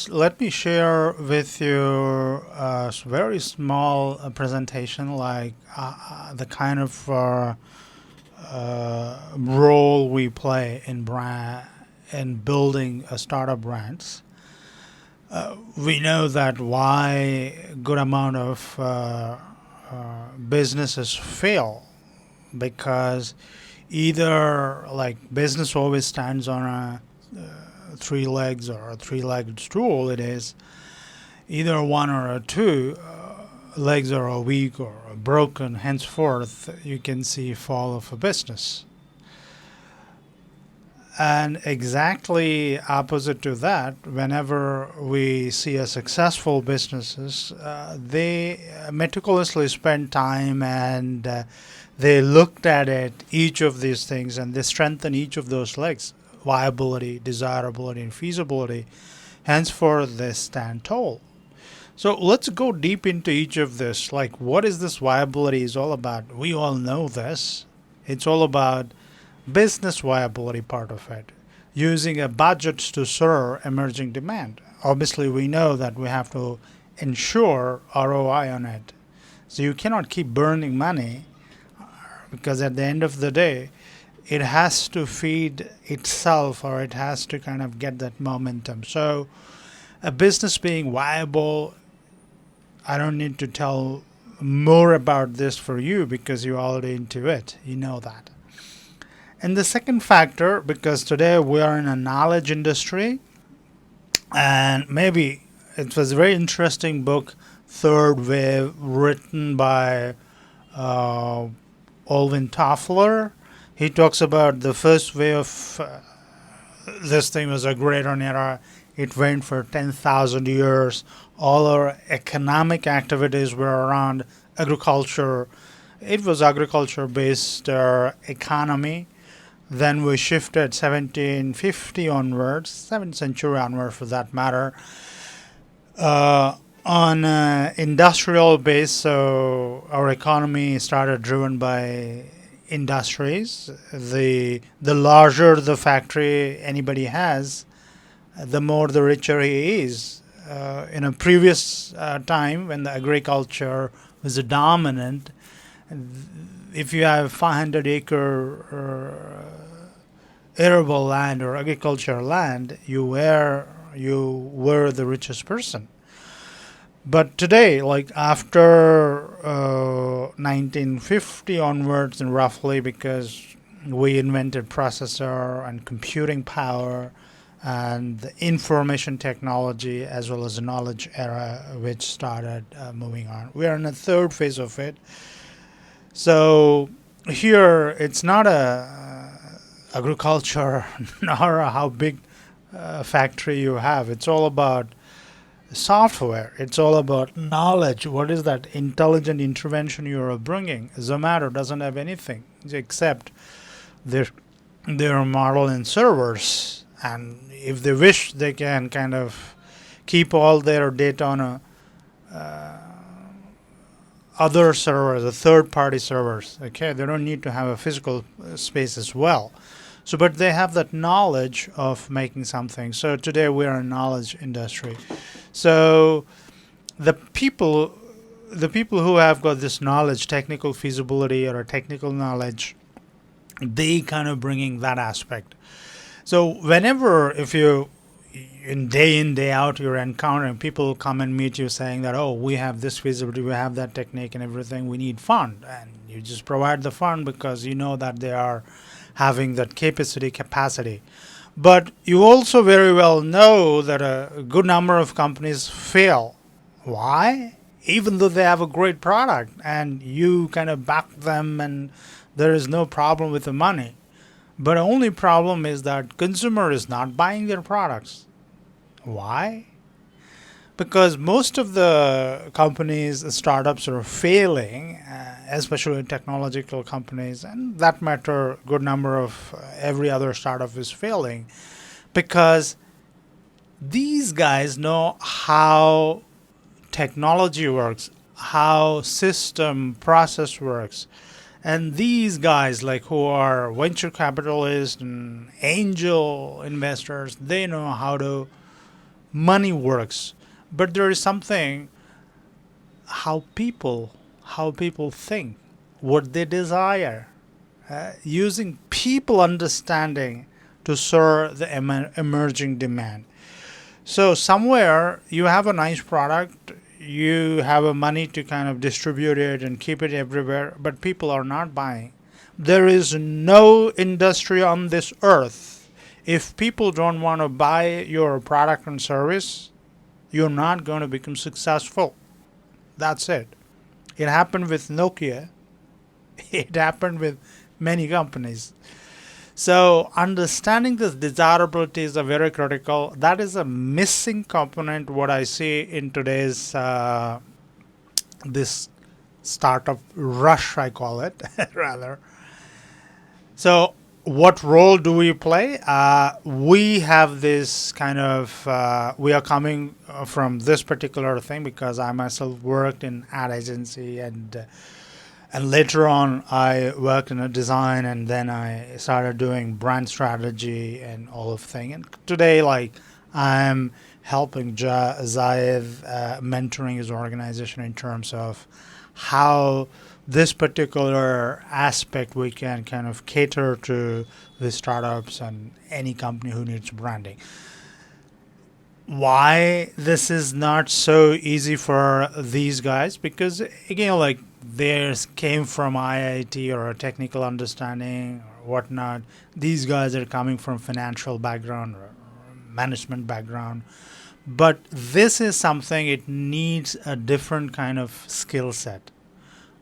let me share with you a very small presentation, like the kind of role we play in building a startup brands. We know that why good amount of businesses fail because either like business always stands on a three legs or a three-legged stool. It is either one or a two legs are weak or broken. Henceforth, you can see fall of a business. And exactly opposite to that, whenever we see a successful businesses, they meticulously spend time and they looked at it, each of these things, and they strengthen each of those legs, viability, desirability, and feasibility. Henceforth, they stand tall. So let's go deep into each of this. Like, what is this viability is all about? We all know this. It's all about business viability part of it, using a budget to serve emerging demand. Obviously, we know that we have to ensure ROI on it. So you cannot keep burning money because at the end of the day, it has to feed itself or it has to kind of get that momentum. So a business being viable, I don't need to tell more about this for you because you're already into it. You know that. And the second factor, because today we are in a knowledge industry, and maybe it was a very interesting book, Third Wave, written by uh, Alvin Toffler. He talks about the first wave of this thing was a great on era. It went for 10,000 years. All our economic activities were around agriculture. It was agriculture based economy. Then we shifted 1750 onwards, 7th century onward for that matter, on industrial base. So our economy started driven by industries. The larger the factory anybody has, the more the richer he is. In a previous time when the agriculture was the dominant, if you have 500-acre arable land or agricultural land, you were the richest person. But today, like after 1950 onwards, and roughly because we invented processor and computing power and the information technology as well as the knowledge era, which started moving on. We are in the third phase of it. So here, it's not a agriculture nor how big factory you have. It's all about software. It's all about knowledge. What is that intelligent intervention you are bringing? Zomato doesn't have anything except their their model and servers. And if they wish, they can kind of keep all their data on a other servers, the third party servers. Okay, they don't need to have a physical space as well. So, but they have that knowledge of making something. So today we are a knowledge industry. So the people, the people who have got this knowledge, technical feasibility or technical knowledge, they kind of bringing that aspect. So whenever, if you in day out you're encountering people come and meet you saying that, oh, we have this feasibility, we have that technique and everything, we need fund, and you just provide the fund because you know that they are having that capacity. But you also very well know that a good number of companies fail. Why? Even though they have a great product and you kind of back them and there is no problem with the money. But the only problem is that consumer is not buying their products. Why? Because most of the companies, the startups are failing, especially technological companies, and that matter, good number of every other startup is failing because these guys know how technology works, how system process works. And these guys, like who are venture capitalists and angel investors, they know how to money works, but there is something how people think, what they desire, using people understanding to serve the emerging demand. So somewhere you have a nice product, you have a money to kind of distribute it and keep it everywhere, but people are not buying. There is no industry on this earth. If people don't want to buy your product and service, you're not going to become successful. That's it. It happened with Nokia. It happened with many companies. So understanding this desirability is a very critical. That is a missing component. What I see in today's this startup rush, I call it rather. So what role do we play? We have this kind of. We are coming from this particular thing because I myself worked in ad agency and later on I worked in a design, and then I started doing brand strategy and all of thing. And today, like, I'm helping Zayed, mentoring his organization in terms of how this particular aspect we can kind of cater to the startups and any company who needs branding. Why this is not so easy for these guys? Because again, like, theirs came from IIT or a technical understanding or whatnot. These guys are coming from financial background or management background. But this is something, it needs a different kind of skill set.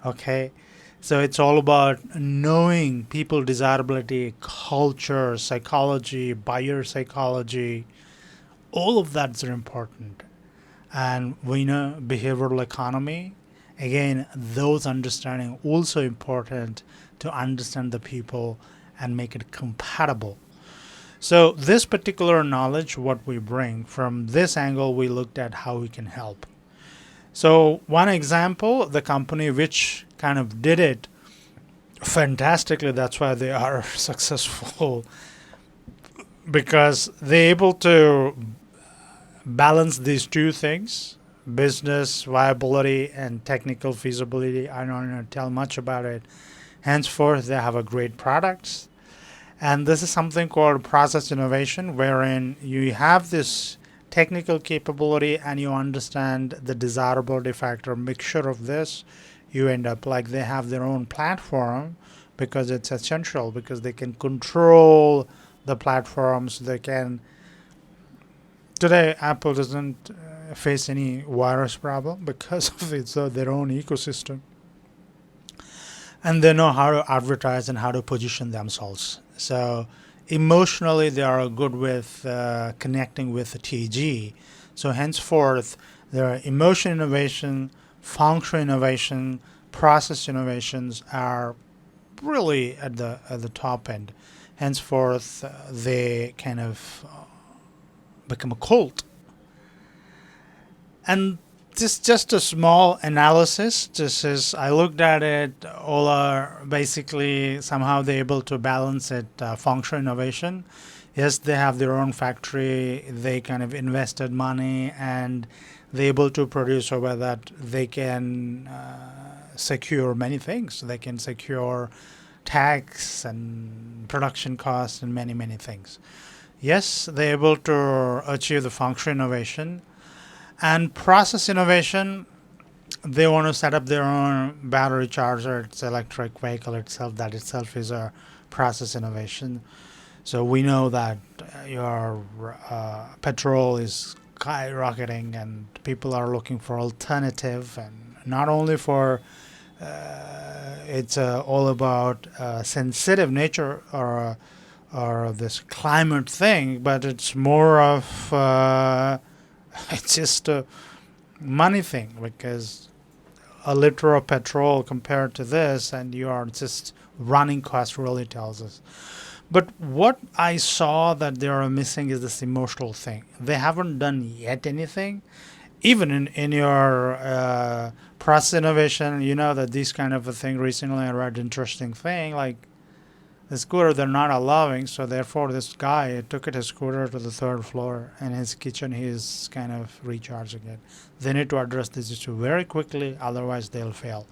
Okay. So it's all about knowing people desirability, culture, psychology, buyer psychology. All of that's important. And we know behavioral economy. Again, those understanding also important to understand the people and make it compatible. So this particular knowledge, what we bring from this angle, we looked at how we can help. So one example, the company which kind of did it fantastically, that's why they are successful, because they're able to balance these two things, business viability and technical feasibility. I don't want to tell much about it. Henceforth, they have a great products. And this is something called process innovation, wherein you have this technical capability and you understand the desirability factor mixture of this. You end up like they have their own platform because it's essential, because they can control the platforms. They can. Today, Apple doesn't face any virus problem because of its their own ecosystem, and they know how to advertise and how to position themselves. So emotionally, they are good with connecting with the TG. So henceforth, their emotion innovation, function innovation, process innovations are really at the top end. Henceforth, they kind of become a cult. And this just a small analysis. This is I looked at it. All are basically somehow they're able to balance it. Function innovation. Yes, they have their own factory. They kind of invested money and they're able to produce over that. They can secure many things. They can secure tax and production costs and many things. Yes, they're able to achieve the function innovation and process innovation. They want to set up their own battery charger. It's electric vehicle itself. That itself is a process innovation. So we know that your petrol is skyrocketing, and people are looking for alternative, and not only for it's all about sensitive nature or this climate thing, but it's more of it's just a money thing, because a liter of petrol compared to this, and you are just running cost really tells us. But what I saw that they are missing is this emotional thing. They haven't done yet anything. Even in your process innovation, you know that this kind of a thing. Recently, I read interesting thing like The scooter they're not allowing, so therefore this guy took his scooter to the third floor. In his kitchen, he's kind of recharging it. They need to address this issue very quickly, otherwise they'll fail.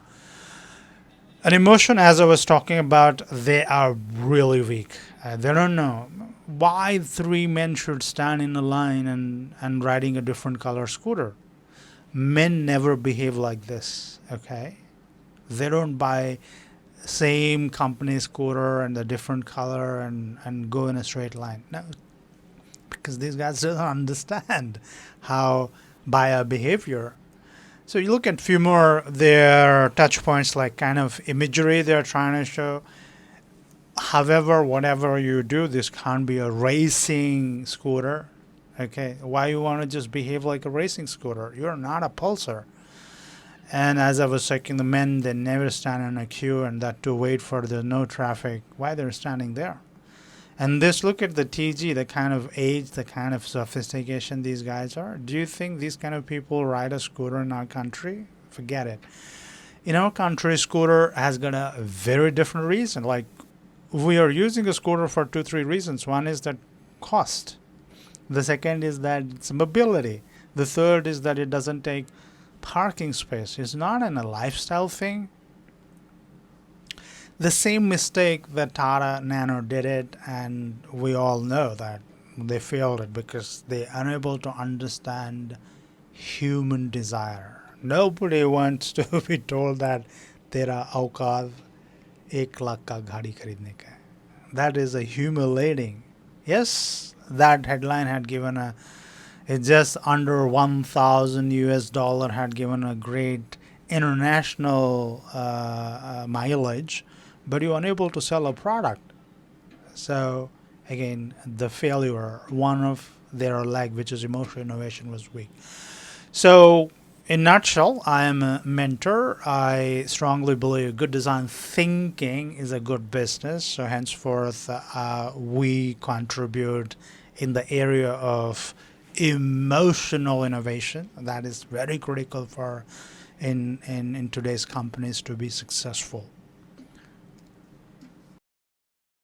An emotion, as I was talking about, they are really weak. They don't know why three men should stand in a line and riding a different color scooter. Men never behave like this, okay? They don't buy same company scooter and a different color and go in a straight line. No, because these guys don't understand how buyer behavior. So you look at few more their touch points, like kind of imagery they're trying to show. However, whatever you do, this can't be a racing scooter. Okay, why you want to just behave like a racing scooter? You're not a pulsar. And as I was checking, the men, they never stand in a queue, and that to wait for the no traffic. Why they're standing there? And this, look at the TG, the kind of age, the kind of sophistication these guys are. Do you think these kind of people ride a scooter in our country? Forget it. In our country, scooter has got a very different reason. Like, we are using a scooter for 2, 3 reasons. One is that cost. The second is that it's mobility. The third is that it doesn't take parking space. It's not a lifestyle thing. The same mistake that Tata Nano did it, and we all know that they failed it because they are unable to understand human desire. Nobody wants to be told that tera औकात 1 लाख का गाड़ी खरीदने का है. That is a humiliating. Yes, that headline had given it's just under 1,000 US dollar, had given a great international mileage, but you're unable to sell a product. So again, the failure, one of their leg, which is emotional innovation, was weak. So in a nutshell, I am a mentor. I strongly believe good design thinking is a good business. So henceforth, we contribute in the area of emotional innovation. That is very critical for in today's companies to be successful.